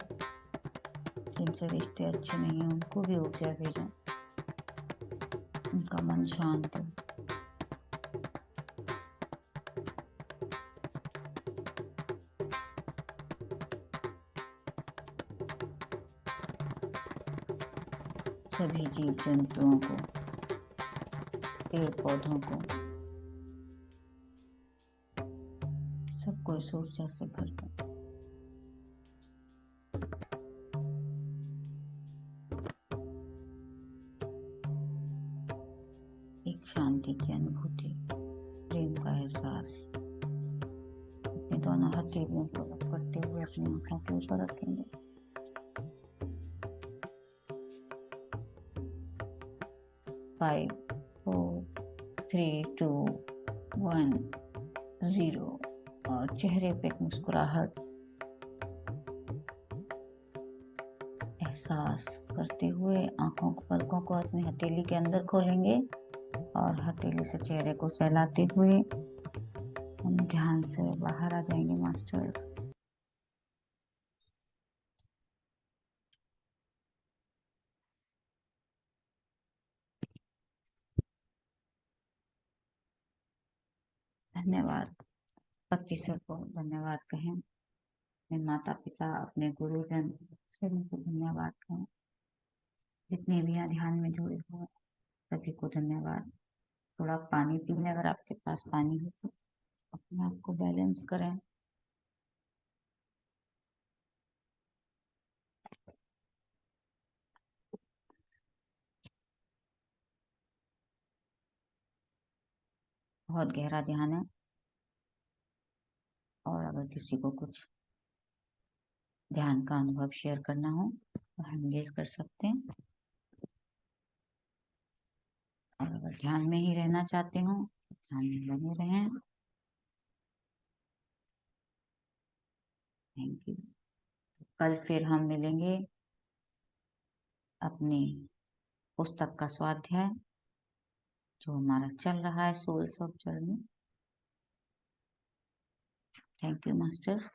जिनसे रिश्ते अच्छे नहीं हैं, उनको भी ऊर्जा भेजें। उनका मन शांत हो। सभी जीव जंतुओं को, पेड़ पौधों को, सबको इस ऊर्जा से भर दें। एक शांति की अनुभूति, प्रेम का एहसास। अपने दोनों हथेलियों को रब करते हुए अपनी आंखों के ऊपर रखेंगे। फाइव, 4, 3, 2, 1, 0। और चेहरे पे एक मुस्कुराहट एहसास करते हुए आंखों को, पलकों को अपनी हथेली के अंदर खोलेंगे और हथेली से चेहरे को सहलाते हुए हम ध्यान से बाहर आ जाएंगे मास्टर। धन्यवाद। पति सर को धन्यवाद कहें। अपने माता पिता, अपने गुरुजन सभी को धन्यवाद कहें। जितने भी यहाँ ध्यान में जुड़े हुए सभी को धन्यवाद। थोड़ा पानी पी लें अगर आपके पास पानी हो तो। अपने आप को बैलेंस करें। बहुत गहरा ध्यान है। और अगर किसी को कुछ ध्यान का अनुभव शेयर करना हो तो हैंडल कर सकते हैं, और अगर ध्यान में ही रहना चाहते हो ध्यान में बने रहें। Thank you. कल फिर हम मिलेंगे अपनी पुस्तक का स्वाध्याय जो हमारा चल रहा है, souls of journey. Thank you master.